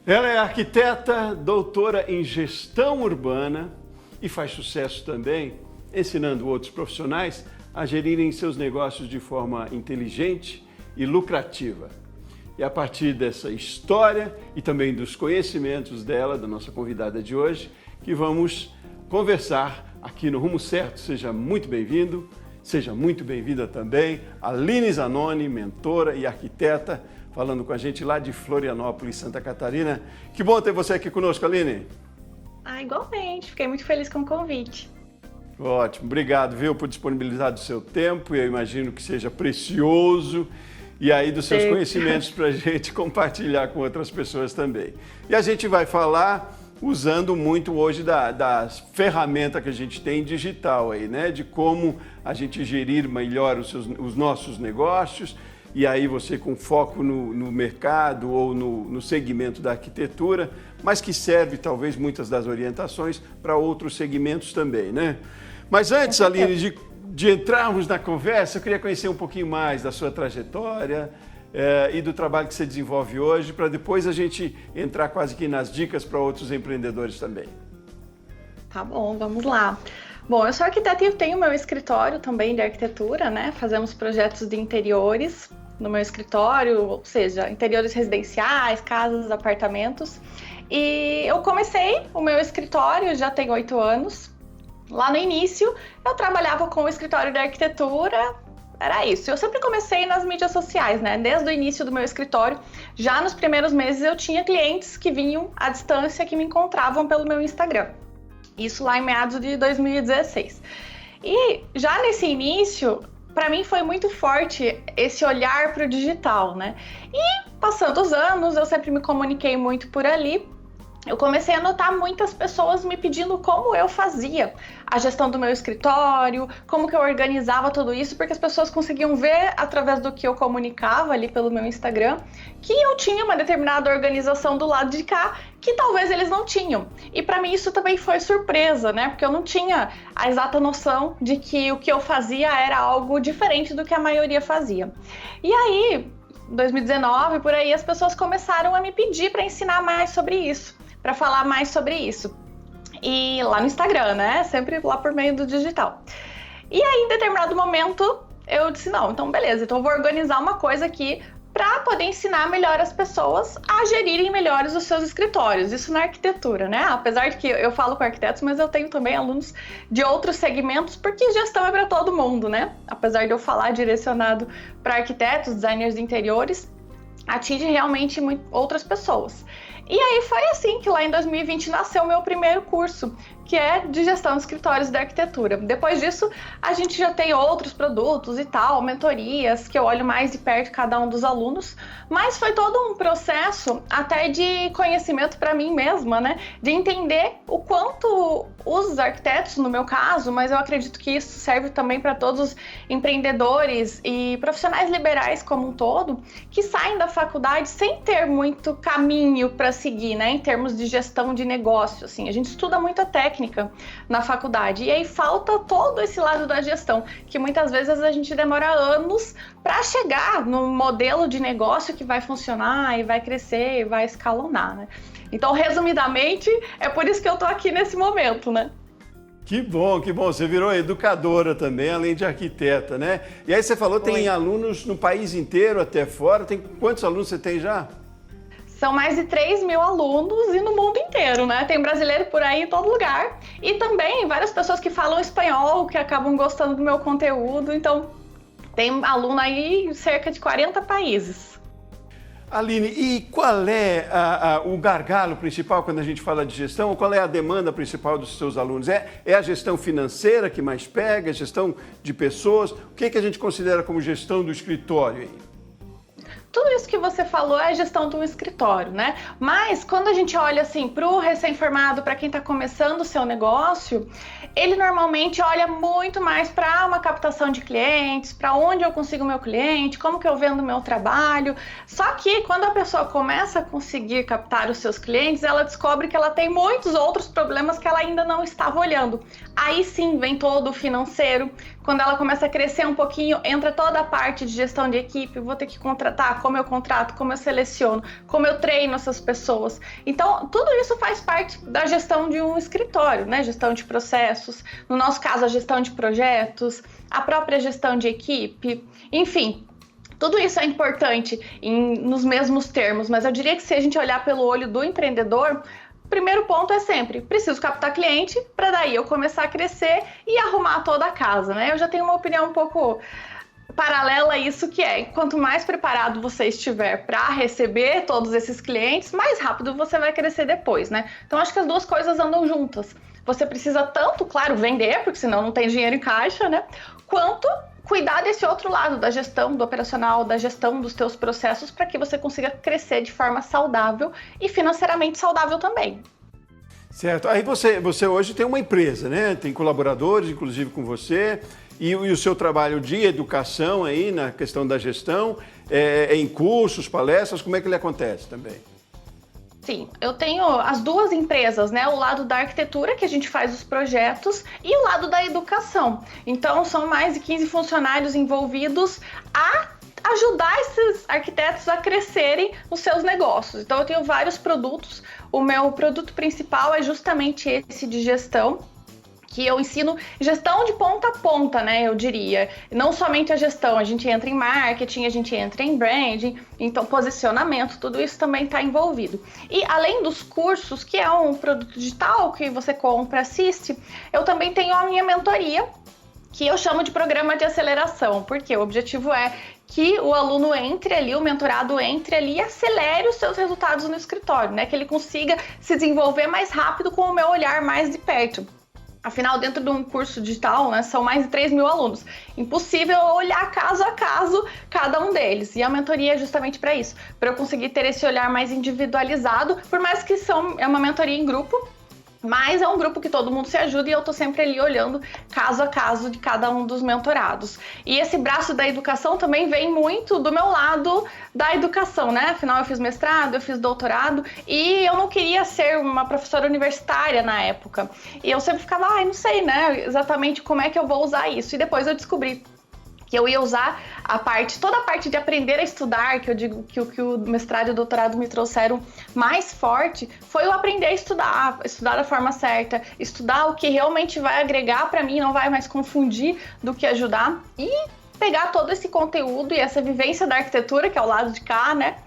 Ela é arquiteta, doutora em gestão urbana e faz sucesso também, ensinando outros profissionais a gerirem seus negócios de forma inteligente e lucrativa. E a partir dessa história e também dos conhecimentos dela, da nossa convidada de hoje, que vamos conversar aqui no Rumo Certo. Seja muito bem-vindo, seja muito bem-vinda também, Aline Zanoni, mentora e arquiteta, falando com a gente lá de Florianópolis, Santa Catarina. Que bom ter você aqui conosco, Aline. Igualmente, fiquei muito feliz com o convite. Ótimo, obrigado, viu, por disponibilizar do seu tempo, eu imagino que seja precioso, e aí dos seus conhecimentos para a gente compartilhar com outras pessoas também. E a gente vai falar usando muito hoje das ferramentas que a gente tem digital aí, né? De como a gente gerir melhor os nossos negócios, e aí você com foco no mercado ou no segmento da arquitetura, mas que serve talvez muitas das orientações para outros segmentos também, né? Mas antes, Aline, de entrarmos na conversa, eu queria conhecer um pouquinho mais da sua trajetória e do trabalho que você desenvolve hoje, para depois a gente entrar quase que nas dicas para outros empreendedores também. Tá bom, vamos lá. Bom, eu sou arquiteta e eu tenho meu escritório também de arquitetura, né? Fazemos projetos de interiores no meu escritório, ou seja, interiores residenciais, casas, apartamentos. E eu comecei o meu escritório já tem 8 anos. Lá no início, eu trabalhava com o escritório de arquitetura, era isso. Eu sempre comecei nas mídias sociais, né? Desde o início do meu escritório, já nos primeiros meses eu tinha clientes que vinham à distância, que me encontravam pelo meu Instagram. Isso lá em meados de 2016. E já nesse início, para mim foi muito forte esse olhar para o digital, né? E passando os anos, eu sempre me comuniquei muito por ali. Eu comecei a notar muitas pessoas me pedindo como eu fazia a gestão do meu escritório, como que eu organizava tudo isso, porque as pessoas conseguiam ver através do que eu comunicava ali pelo meu Instagram, que eu tinha uma determinada organização do lado de cá, que talvez eles não tinham. E para mim isso também foi surpresa, né? Porque eu não tinha a exata noção de que o que eu fazia era algo diferente do que a maioria fazia. E aí, em 2019, por aí, as pessoas começaram a me pedir para ensinar mais sobre isso, para falar mais sobre isso. E lá no Instagram, né? Sempre lá por meio do digital. E aí, em determinado momento, eu disse, não, então beleza, então eu vou organizar uma coisa aqui para poder ensinar melhor as pessoas a gerirem melhores os seus escritórios. Isso na arquitetura, né? Apesar de que eu falo com arquitetos, mas eu tenho também alunos de outros segmentos, porque gestão é para todo mundo, né? Apesar de eu falar direcionado para arquitetos, designers de interiores, atinge realmente outras pessoas. E aí foi assim que lá em 2020 nasceu o meu primeiro curso, que é de gestão de escritórios de arquitetura. Depois disso, a gente já tem outros produtos e tal, mentorias, que eu olho mais de perto cada um dos alunos, mas foi todo um processo até de conhecimento para mim mesma, né? De entender o quanto os arquitetos, no meu caso, mas eu acredito que isso serve também para todos os empreendedores e profissionais liberais como um todo, que saem da faculdade sem ter muito caminho para seguir, né? Em termos de gestão de negócio, assim. A gente estuda muita técnica na faculdade e aí falta todo esse lado da gestão, que muitas vezes a gente demora anos para chegar no modelo de negócio que vai funcionar e vai crescer e vai escalonar, né? Então, resumidamente, é por isso que eu tô aqui nesse momento, né? Que bom, você virou educadora também, além de arquiteta, né? E aí você falou que tem alunos no país inteiro, até fora, quantos alunos você tem já? São mais de 3.000 alunos e no mundo inteiro, né? Tem brasileiro por aí em todo lugar. E também várias pessoas que falam espanhol, que acabam gostando do meu conteúdo. Então, tem aluno aí em cerca de 40 países. Aline, e qual é o gargalo principal quando a gente fala de gestão? Qual é a demanda principal dos seus alunos? É a gestão financeira que mais pega? A gestão de pessoas? O que a gente considera como gestão do escritório aí? Tudo isso que você falou é a gestão de um escritório, né? Mas quando a gente olha assim para o recém-formado, para quem está começando o seu negócio, ele normalmente olha muito mais para uma captação de clientes, para onde eu consigo meu cliente, como que eu vendo meu trabalho. Só que quando a pessoa começa a conseguir captar os seus clientes, ela descobre que ela tem muitos outros problemas que ela ainda não estava olhando. Aí sim vem todo o financeiro. Quando ela começa a crescer um pouquinho, entra toda a parte de gestão de equipe, vou ter que contratar como eu contrato, como eu seleciono, como eu treino essas pessoas. Então, tudo isso faz parte da gestão de um escritório, né? Gestão de processos, no nosso caso, a gestão de projetos, a própria gestão de equipe, enfim. Tudo isso é importante nos mesmos termos, mas eu diria que se a gente olhar pelo olho do empreendedor, o primeiro ponto é sempre, preciso captar cliente para daí eu começar a crescer e arrumar toda a casa, né? Eu já tenho uma opinião um pouco paralela a isso, que é, quanto mais preparado você estiver para receber todos esses clientes, mais rápido você vai crescer depois, né? Então acho que as duas coisas andam juntas. Você precisa tanto, claro, vender, porque senão não tem dinheiro em caixa, né? Quanto cuidar desse outro lado, da gestão do operacional, da gestão dos teus processos, para que você consiga crescer de forma saudável e financeiramente saudável também. Certo. Aí você hoje tem uma empresa, né? Tem colaboradores, inclusive com você, e o seu trabalho de educação aí na questão da gestão, em cursos, palestras, como é que ele acontece também? Sim, eu tenho as duas empresas, né? O lado da arquitetura, que a gente faz os projetos, e o lado da educação. Então, são mais de 15 funcionários envolvidos a ajudar esses arquitetos a crescerem os seus negócios. Então, eu tenho vários produtos. O meu produto principal é justamente esse de gestão, que eu ensino gestão de ponta a ponta, né, eu diria. Não somente a gestão, a gente entra em marketing, a gente entra em branding, então posicionamento, tudo isso também está envolvido. E além dos cursos, que é um produto digital que você compra, assiste, eu também tenho a minha mentoria, que eu chamo de programa de aceleração, porque o objetivo é que o aluno entre ali, o mentorado entre ali e acelere os seus resultados no escritório, né, que ele consiga se desenvolver mais rápido com o meu olhar mais de perto. Afinal, dentro de um curso digital, né, são mais de 3 mil alunos. Impossível olhar caso a caso cada um deles. E a mentoria é justamente para isso, para eu conseguir ter esse olhar mais individualizado, por mais que é uma mentoria em grupo, mas é um grupo que todo mundo se ajuda e eu tô sempre ali olhando caso a caso de cada um dos mentorados. E esse braço da educação também vem muito do meu lado da educação, né? Afinal, eu fiz mestrado, eu fiz doutorado e eu não queria ser uma professora universitária na época. E eu sempre ficava, não sei, né, exatamente como é que eu vou usar isso. E depois eu descobri que eu ia usar toda a parte de aprender a estudar, que eu digo que o mestrado e o doutorado me trouxeram mais forte, foi o aprender a estudar da forma certa, estudar o que realmente vai agregar para mim, não vai mais confundir do que ajudar, e pegar todo esse conteúdo e essa vivência da arquitetura, que é o lado de cá, né,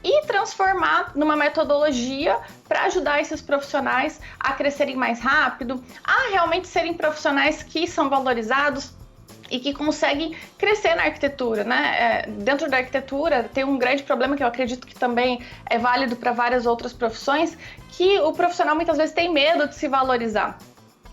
e transformar numa metodologia para ajudar esses profissionais a crescerem mais rápido, a realmente serem profissionais que são valorizados, e que conseguem crescer na arquitetura, né? Dentro da arquitetura tem um grande problema que eu acredito que também é válido para várias outras profissões, que o profissional muitas vezes tem medo de se valorizar.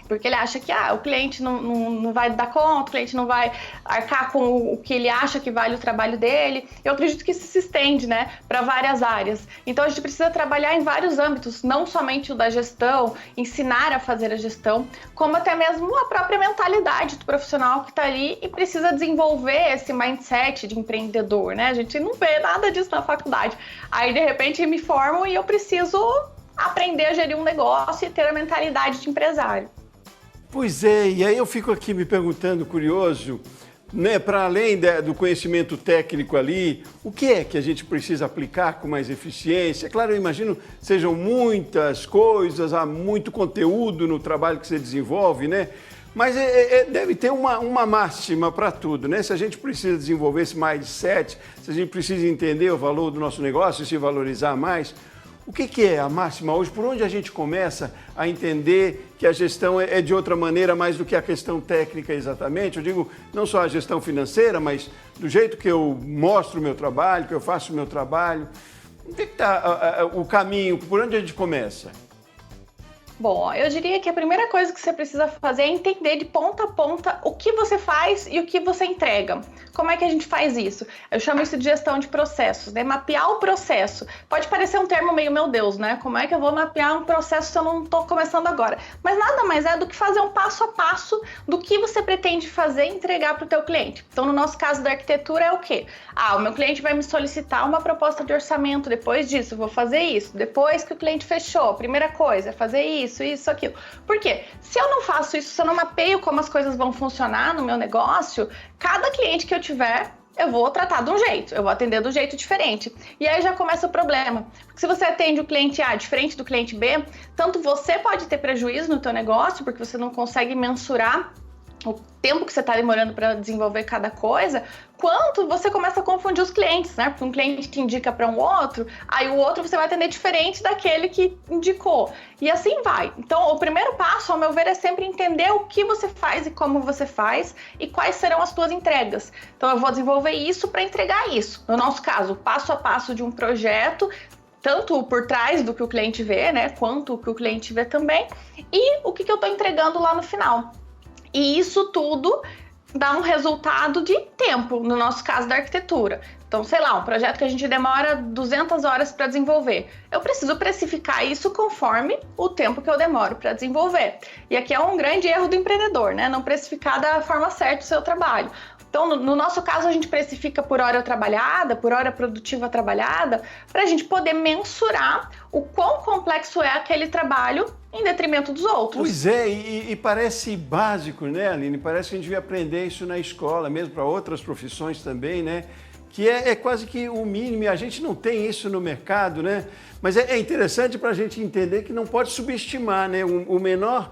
Porque ele acha que o cliente não vai dar conta, o cliente não vai arcar com o que ele acha que vale o trabalho dele. Eu acredito que isso se estende, né, para várias áreas. Então a gente precisa trabalhar em vários âmbitos, não somente o da gestão, ensinar a fazer a gestão, como até mesmo a própria mentalidade do profissional que está ali e precisa desenvolver esse mindset de empreendedor, né? A gente não vê nada disso na faculdade. Aí de repente me formo e eu preciso aprender a gerir um negócio e ter a mentalidade de empresário. Pois é, e aí eu fico aqui me perguntando, curioso, né, para além do conhecimento técnico ali, o que é que a gente precisa aplicar com mais eficiência? Claro, eu imagino sejam muitas coisas, há muito conteúdo no trabalho que você desenvolve, né? Mas deve ter uma máxima para tudo, né? Se a gente precisa desenvolver esse mindset, se a gente precisa entender o valor do nosso negócio e se valorizar mais, o que é a máxima hoje? Por onde a gente começa a entender que a gestão é de outra maneira mais do que a questão técnica exatamente? Eu digo não só a gestão financeira, mas do jeito que eu mostro o meu trabalho, que eu faço o meu trabalho. Onde é que está o caminho? Por onde a gente começa? Bom, eu diria que a primeira coisa que você precisa fazer é entender de ponta a ponta o que você faz e o que você entrega. Como é que a gente faz isso? Eu chamo isso de gestão de processos, né? Mapear o processo. Pode parecer um termo meio, meu Deus, né? Como é que eu vou mapear um processo se eu não estou começando agora? Mas nada mais é do que fazer um passo a passo do que você pretende fazer e entregar para o teu cliente. Então, no nosso caso da arquitetura é o quê? O meu cliente vai me solicitar uma proposta de orçamento, depois disso eu vou fazer isso. Depois que o cliente fechou, a primeira coisa é fazer isso, aquilo. Por quê? Se eu não faço isso, se eu não mapeio como as coisas vão funcionar no meu negócio, cada cliente que eu tiver eu vou tratar de um jeito, eu vou atender de um jeito diferente. E aí já começa o problema. Porque se você atende o cliente A diferente do cliente B, tanto você pode ter prejuízo no teu negócio, porque você não consegue mensurar o tempo que você está demorando para desenvolver cada coisa, quanto você começa a confundir os clientes, né? Porque um cliente te indica para um outro, aí o outro você vai atender diferente daquele que indicou. E assim vai. Então, o primeiro passo, ao meu ver, é sempre entender o que você faz e como você faz e quais serão as suas entregas. Então, eu vou desenvolver isso para entregar isso. No nosso caso, passo a passo de um projeto, tanto por trás do que o cliente vê, né? Quanto o que o cliente vê também, e o que eu estou entregando lá no final. E isso tudo dá um resultado de tempo, no nosso caso da arquitetura. Então, sei lá, um projeto que a gente demora 200 horas para desenvolver. Eu preciso precificar isso conforme o tempo que eu demoro para desenvolver. E aqui é um grande erro do empreendedor, né? Não precificar da forma certa o seu trabalho. Então, no nosso caso, a gente precifica por hora trabalhada, por hora produtiva trabalhada, para a gente poder mensurar o quão complexo é aquele trabalho em detrimento dos outros. Pois é, e parece básico, né, Aline? Parece que a gente devia aprender isso na escola, mesmo para outras profissões também, né? Que é quase que o mínimo, e a gente não tem isso no mercado, né? Mas é interessante para a gente entender que não pode subestimar, né? O menor,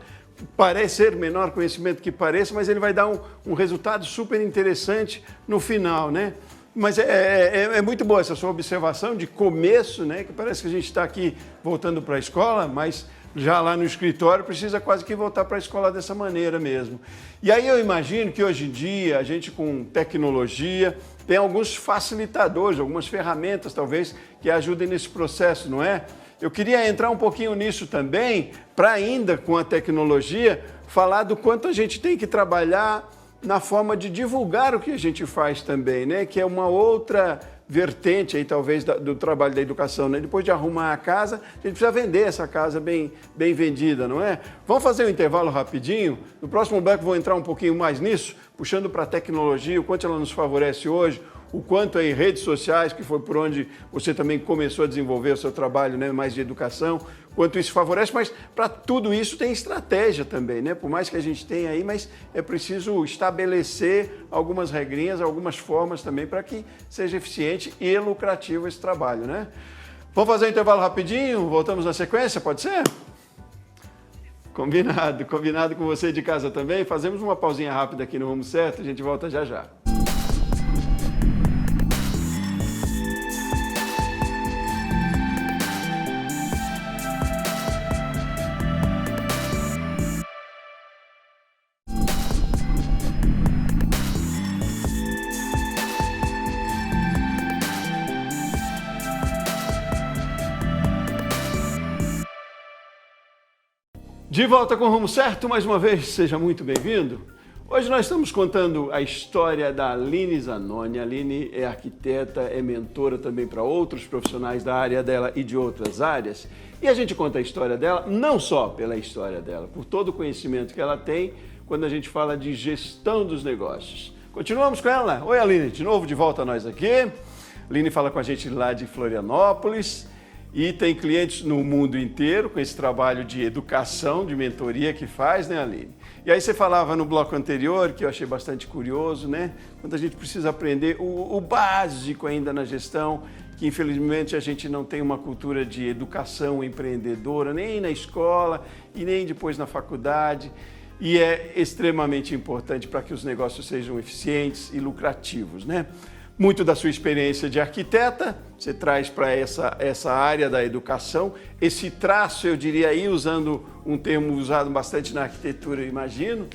parece ser menor conhecimento que pareça, mas ele vai dar um resultado super interessante no final, né? Mas é muito boa essa sua observação de começo, né? Que parece que a gente está aqui voltando para a escola, mas já lá no escritório precisa quase que voltar para a escola dessa maneira mesmo. E aí eu imagino que hoje em dia a gente com tecnologia tem alguns facilitadores, algumas ferramentas talvez que ajudem nesse processo, não é? Eu queria entrar um pouquinho nisso também, para ainda com a tecnologia falar do quanto a gente tem que trabalhar na forma de divulgar o que a gente faz também, né? Que é uma outra vertente aí talvez do trabalho da educação, né? Depois de arrumar a casa, a gente precisa vender essa casa bem vendida, não é? Vamos fazer um intervalo rapidinho. No próximo bloco vou entrar um pouquinho mais nisso, puxando para a tecnologia, o quanto ela nos favorece hoje, o quanto aí redes sociais, que foi por onde você também começou a desenvolver o seu trabalho, né, mais de educação, quanto isso favorece, mas para tudo isso tem estratégia também, né? Por mais que a gente tenha aí, mas é preciso estabelecer algumas regrinhas, algumas formas também para que seja eficiente e lucrativo esse trabalho, né? Vamos fazer um intervalo rapidinho, voltamos na sequência, pode ser? Combinado com você de casa também. Fazemos uma pausinha rápida aqui no Rumo Certo, a gente volta já já. De volta com o Rumo Certo, mais uma vez, seja muito bem-vindo. Hoje nós estamos contando a história da Aline Zanoni. A Aline é arquiteta, é mentora também para outros profissionais da área dela e de outras áreas. E a gente conta a história dela, não só pela história dela, por todo o conhecimento que ela tem quando a gente fala de gestão dos negócios. Continuamos com ela. Oi, Aline, de novo de volta a nós aqui. A Aline fala com a gente lá de Florianópolis. E tem clientes no mundo inteiro com esse trabalho de educação, de mentoria que faz, né, Aline? E aí você falava no bloco anterior, que eu achei bastante curioso, né? Quando a gente precisa aprender o básico ainda na gestão, que infelizmente a gente não tem uma cultura de educação empreendedora, nem na escola e nem depois na faculdade. E é extremamente importante para que os negócios sejam eficientes e lucrativos, né? Muito da sua experiência de arquiteta, você traz para essa área da educação, esse traço, eu diria aí, usando um termo usado bastante na arquitetura, eu imagino,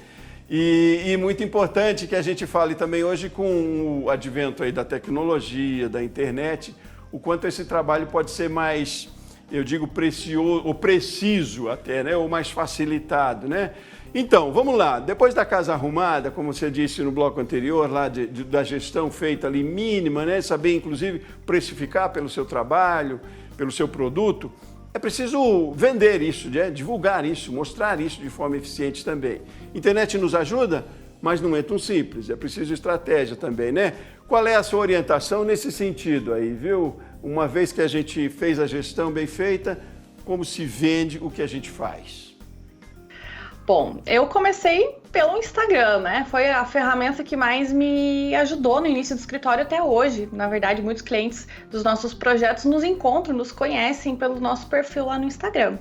e muito importante que a gente fale também hoje com o advento aí da tecnologia, da internet, o quanto esse trabalho pode ser mais, eu digo, precioso, ou preciso até, né? Ou mais facilitado, né? Então, vamos lá, depois da casa arrumada, como você disse no bloco anterior, lá da gestão feita ali mínima, né? Saber inclusive precificar pelo seu trabalho, pelo seu produto, é preciso vender isso, né? Divulgar isso, mostrar isso de forma eficiente também. Internet nos ajuda, mas não é tão simples, é preciso estratégia também, né? Qual é a sua orientação nesse sentido aí, viu? Uma vez que a gente fez a gestão bem feita, como se vende o que a gente faz? Bom, eu comecei pelo Instagram, né? Foi a ferramenta que mais me ajudou no início do escritório até hoje. Na verdade, muitos clientes dos nossos projetos nos encontram, nos conhecem pelo nosso perfil lá no Instagram.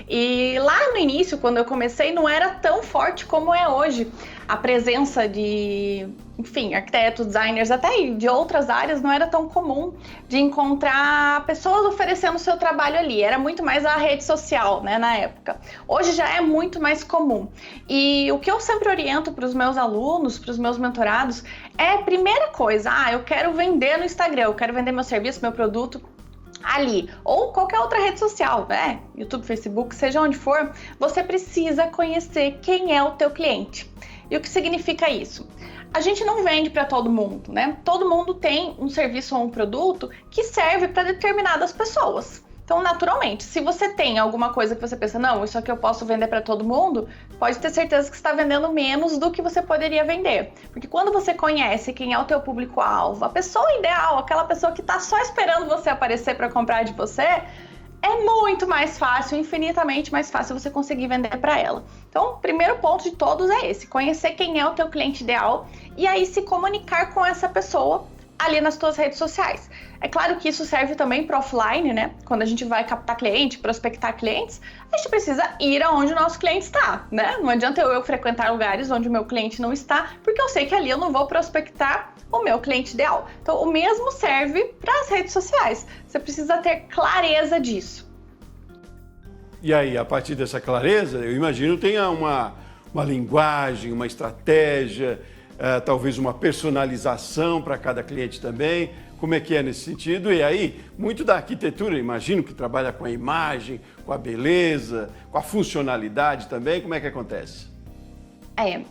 E lá no início, quando eu comecei, não era tão forte como é hoje. A presença de, enfim, arquitetos, designers, até de outras áreas, não era tão comum de encontrar pessoas oferecendo o seu trabalho ali. Era muito mais a rede social, né, na época. Hoje já é muito mais comum. E o que eu sempre oriento para os meus alunos, para os meus mentorados, é, primeira coisa, eu quero vender no Instagram, eu quero vender meu serviço, meu produto ali, ou qualquer outra rede social, né? YouTube, Facebook, seja onde for, você precisa conhecer quem é o teu cliente. E o que significa isso? A gente não vende para todo mundo, né? Todo mundo tem um serviço ou um produto que serve para determinadas pessoas. Então, naturalmente, se você tem alguma coisa que você pensa, não, isso aqui eu posso vender para todo mundo, pode ter certeza que você está vendendo menos do que você poderia vender. Porque quando você conhece quem é o teu público-alvo, a pessoa ideal, aquela pessoa que está só esperando você aparecer para comprar de você, é muito mais fácil, infinitamente mais fácil você conseguir vender para ela. Então, o primeiro ponto de todos é esse, conhecer quem é o teu cliente ideal e aí se comunicar com essa pessoa ali nas tuas redes sociais. É claro que isso serve também para offline, né? Quando a gente vai captar cliente, prospectar clientes, a gente precisa ir aonde o nosso cliente está, né? Não adianta eu frequentar lugares onde o meu cliente não está, porque eu sei que ali eu não vou prospectar o meu cliente ideal. Então, o mesmo serve para as redes sociais. Você precisa ter clareza disso. E aí, a partir dessa clareza, eu imagino tenha uma linguagem, uma estratégia, talvez uma personalização para cada cliente também. Como é que é nesse sentido? E aí, muito da arquitetura, imagino que trabalha com a imagem, com a beleza, com a funcionalidade também. Como é que acontece?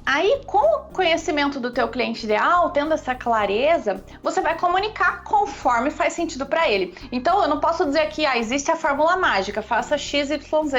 Aí com o conhecimento do teu cliente ideal, tendo essa clareza, você vai comunicar conforme faz sentido para ele. Então eu não posso dizer que existe a fórmula mágica, faça XYZ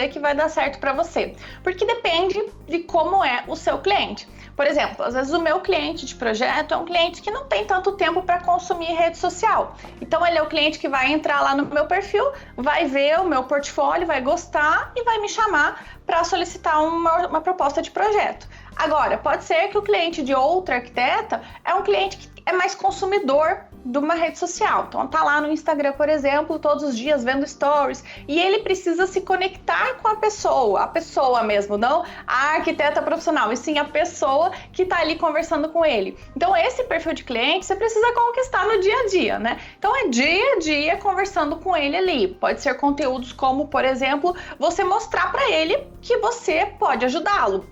que vai dar certo para você, porque depende de como é o seu cliente. Por exemplo, às vezes o meu cliente de projeto é um cliente que não tem tanto tempo para consumir rede social. Então ele é o cliente que vai entrar lá no meu perfil, vai ver o meu portfólio, vai gostar e vai me chamar para solicitar uma proposta de projeto. Agora, pode ser que o cliente de outra arquiteta é um cliente que é mais consumidor de uma rede social. Então, tá lá no Instagram, por exemplo, todos os dias vendo stories e ele precisa se conectar com a pessoa mesmo, não a arquiteta profissional, e sim a pessoa que tá ali conversando com ele. Então, esse perfil de cliente você precisa conquistar no dia a dia, né? Então, é dia a dia conversando com ele ali. Pode ser conteúdos como, por exemplo, você mostrar para ele que você pode ajudá-lo.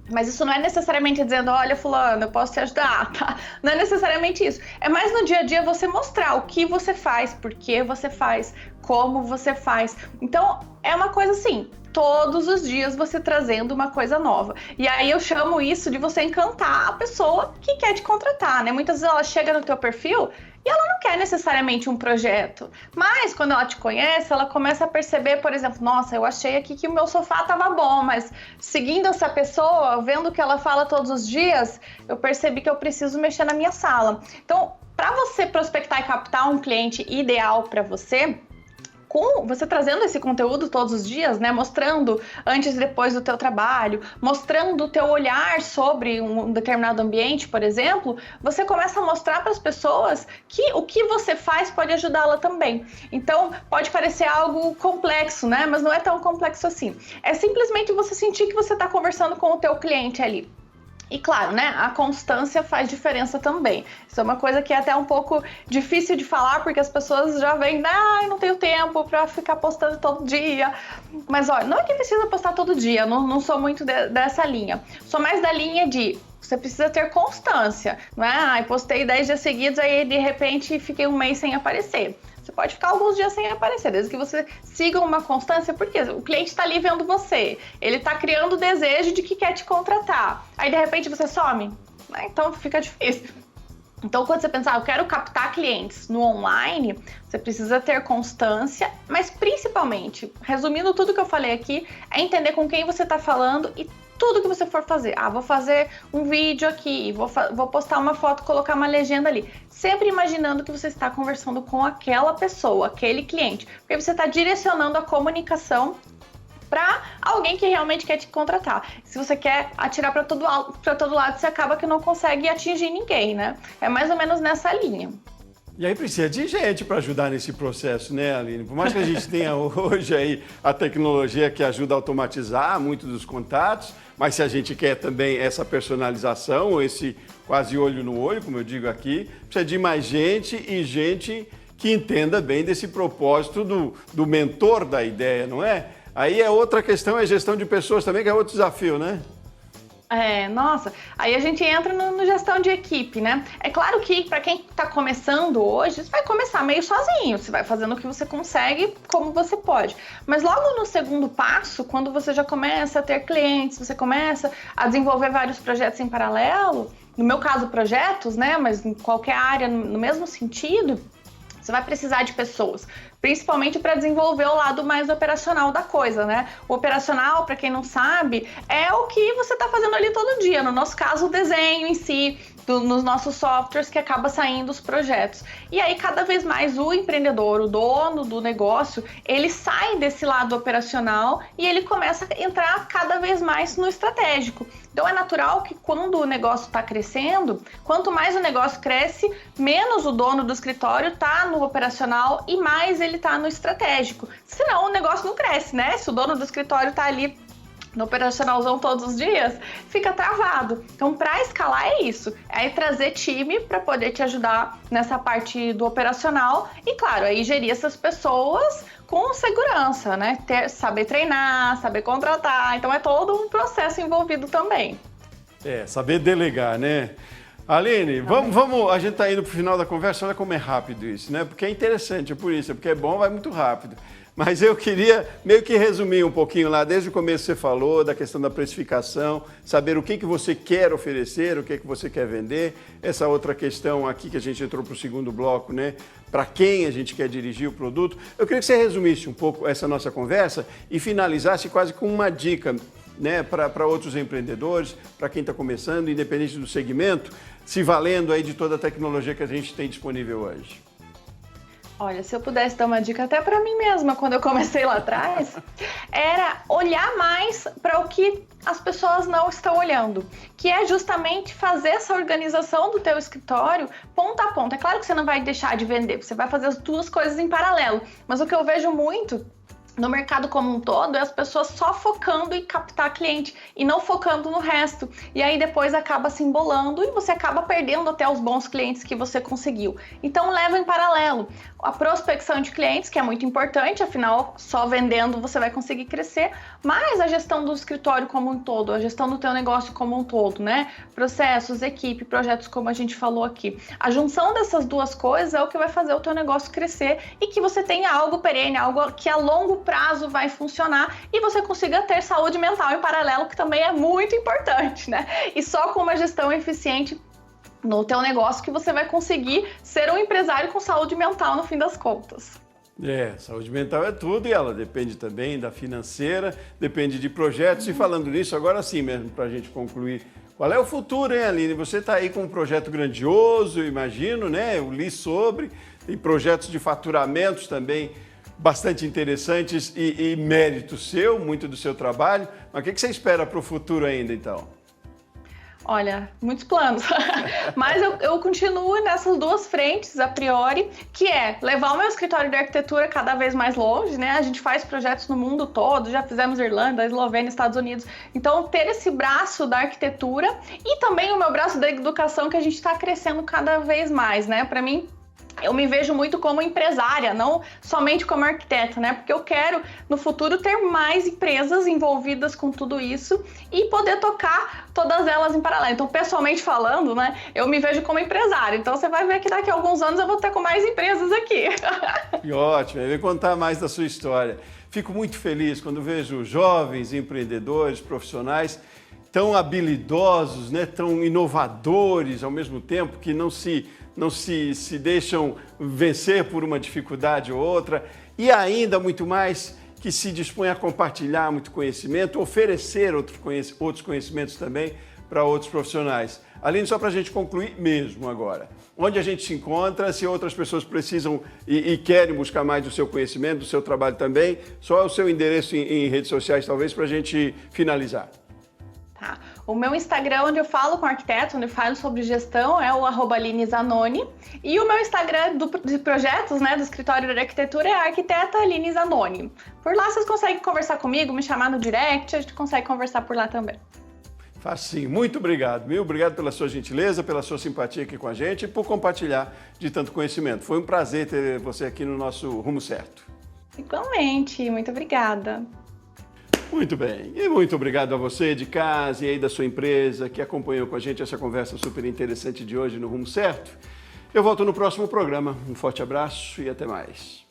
Mas isso não é necessariamente dizendo, olha, fulano, eu posso te ajudar, tá? Não é necessariamente isso. É mais no dia a dia você mostrar o que você faz, por que você faz, como você faz. Então, é uma coisa assim, todos os dias você trazendo uma coisa nova. E aí eu chamo isso de você encantar a pessoa que quer te contratar, né? Muitas vezes ela chega no teu perfil e ela não quer necessariamente um projeto, mas quando ela te conhece, ela começa a perceber, por exemplo, nossa, eu achei aqui que o meu sofá estava bom, mas seguindo essa pessoa, vendo o que ela fala todos os dias, eu percebi que eu preciso mexer na minha sala. Então, para você prospectar e captar um cliente ideal para você, com você trazendo esse conteúdo todos os dias, né, mostrando antes e depois do teu trabalho, mostrando o teu olhar sobre um determinado ambiente, por exemplo, você começa a mostrar para as pessoas que o que você faz pode ajudá-la também. Então, pode parecer algo complexo, né, mas não é tão complexo assim. É simplesmente você sentir que você está conversando com o teu cliente ali. E claro, né, a constância faz diferença também. Isso é uma coisa que é até um pouco difícil de falar, porque as pessoas já vêm, eu não tenho tempo para ficar postando todo dia. Mas olha, não é que precisa postar todo dia, não sou muito dessa linha. Sou mais da linha de você precisa ter constância, não é? Postei 10 dias seguidos, aí de repente fiquei um mês sem aparecer. Você pode ficar alguns dias sem aparecer, desde que você siga uma constância, porque o cliente está ali vendo você, ele está criando o desejo de que quer te contratar. Aí, de repente, você some, né? Então fica difícil. Então, quando você pensar, eu quero captar clientes no online, você precisa ter constância, mas principalmente, resumindo tudo que eu falei aqui, é entender com quem você está falando e tudo que você for fazer. Vou fazer um vídeo aqui, vou postar uma foto, colocar uma legenda ali. Sempre imaginando que você está conversando com aquela pessoa, aquele cliente. Porque você está direcionando a comunicação para alguém que realmente quer te contratar. Se você quer atirar para todo lado, você acaba que não consegue atingir ninguém, né? É mais ou menos nessa linha. E aí precisa de gente para ajudar nesse processo, né, Aline? Por mais que a gente tenha hoje aí a tecnologia que ajuda a automatizar muitos dos contatos, mas se a gente quer também essa personalização, esse quase olho no olho, como eu digo aqui, precisa de mais gente e gente que entenda bem desse propósito do mentor da ideia, não é? Aí é outra questão, é gestão de pessoas também, que é outro desafio, né? Nossa, aí a gente entra no gestão de equipe, né? É claro que para quem está começando hoje, você vai começar meio sozinho, você vai fazendo o que você consegue, como você pode. Mas logo no segundo passo, quando você já começa a ter clientes, você começa a desenvolver vários projetos em paralelo, no meu caso projetos, né? Mas em qualquer área, no mesmo sentido, você vai precisar de pessoas, principalmente para desenvolver o lado mais operacional da coisa, né? O operacional, para quem não sabe, é o que você está fazendo ali todo dia. No nosso caso, o desenho em si, nos nossos softwares que acaba saindo os projetos. E aí, cada vez mais, o empreendedor, o dono do negócio, ele sai desse lado operacional e ele começa a entrar cada vez mais no estratégico. Então, é natural que quando o negócio está crescendo, quanto mais o negócio cresce, menos o dono do escritório está no operacional e mais ele está no estratégico. Senão, o negócio não cresce, né? Se o dono do escritório está ali no operacionalzão todos os dias, fica travado. Então, para escalar é isso. É trazer time para poder te ajudar nessa parte do operacional e, claro, aí gerir essas pessoas com segurança, né? Saber treinar, saber contratar. Então, é todo um processo envolvido também. Saber delegar, né? Aline, vamos, a gente está indo para o final da conversa, olha como é rápido isso, né? Porque é interessante, é por isso, é porque é bom, vai muito rápido. Mas eu queria meio que resumir um pouquinho lá, desde o começo você falou da questão da precificação, saber o que você quer oferecer, o que você quer vender, essa outra questão aqui que a gente entrou para o segundo bloco, né? Para quem a gente quer dirigir o produto. Eu queria que você resumisse um pouco essa nossa conversa e finalizasse quase com uma dica, né, para outros empreendedores, para quem está começando, independente do segmento, se valendo aí de toda a tecnologia que a gente tem disponível hoje. Olha, se eu pudesse dar uma dica até para mim mesma, quando eu comecei lá atrás, era olhar mais para o que as pessoas não estão olhando, que é justamente fazer essa organização do teu escritório ponta a ponta. É claro que você não vai deixar de vender, você vai fazer as duas coisas em paralelo, mas o que eu vejo muito no mercado como um todo, é as pessoas só focando em captar cliente e não focando no resto. E aí depois acaba se embolando e você acaba perdendo até os bons clientes que você conseguiu. Então leva em paralelo a prospecção de clientes, que é muito importante, afinal só vendendo você vai conseguir crescer, mas a gestão do escritório como um todo, a gestão do teu negócio como um todo, né? Processos, equipe, projetos, como a gente falou aqui. A junção dessas duas coisas é o que vai fazer o teu negócio crescer e que você tenha algo perene, algo que a longo prazo vai funcionar e você consiga ter saúde mental em paralelo, que também é muito importante, né? E só com uma gestão eficiente no teu negócio que você vai conseguir ser um empresário com saúde mental no fim das contas. Saúde mental é tudo e ela depende também da financeira, depende de projetos. E falando nisso, agora sim mesmo, para a gente concluir, qual é o futuro, hein, Aline? Você está aí com um projeto grandioso, eu imagino, né? Eu li sobre, tem projetos de faturamentos também bastante interessantes e mérito seu, muito do seu trabalho. Mas o que você espera para o futuro ainda, então? Olha, muitos planos, mas eu continuo nessas duas frentes a priori, que é levar o meu escritório de arquitetura cada vez mais longe, né? A gente faz projetos no mundo todo, já fizemos Irlanda, Eslovênia, Estados Unidos, então ter esse braço da arquitetura e também o meu braço da educação, que a gente está crescendo cada vez mais, né? Para mim, eu me vejo muito como empresária, não somente como arquiteta, né? Porque eu quero, no futuro, ter mais empresas envolvidas com tudo isso e poder tocar todas elas em paralelo. Então, pessoalmente falando, né? Eu me vejo como empresária. Então, você vai ver que daqui a alguns anos eu vou ter com mais empresas aqui. Que ótimo, eu vou contar mais da sua história. Fico muito feliz quando vejo jovens empreendedores, profissionais tão habilidosos, né? Tão inovadores ao mesmo tempo, que não se deixam vencer por uma dificuldade ou outra, e ainda muito mais que se dispõe a compartilhar muito conhecimento, oferecer outros conhecimentos também para outros profissionais. Aline, só para a gente concluir mesmo agora, onde a gente se encontra, se outras pessoas precisam e querem buscar mais do seu conhecimento, do seu trabalho também, só o seu endereço em redes sociais, talvez, para a gente finalizar. Tá. O meu Instagram, onde eu falo com arquiteto, onde eu falo sobre gestão, é o @AlineZanoni. E o meu Instagram de projetos, né, do escritório de arquitetura, é a arquiteta Aline Zanoni. Por lá vocês conseguem conversar comigo, me chamar no direct, a gente consegue conversar por lá também. Facinho. Muito obrigado, viu? Obrigado pela sua gentileza, pela sua simpatia aqui com a gente e por compartilhar de tanto conhecimento. Foi um prazer ter você aqui no nosso Rumo Certo. Igualmente, muito obrigada. Muito bem. E muito obrigado a você de casa e aí da sua empresa que acompanhou com a gente essa conversa super interessante de hoje no Rumo Certo. Eu volto no próximo programa. Um forte abraço e até mais.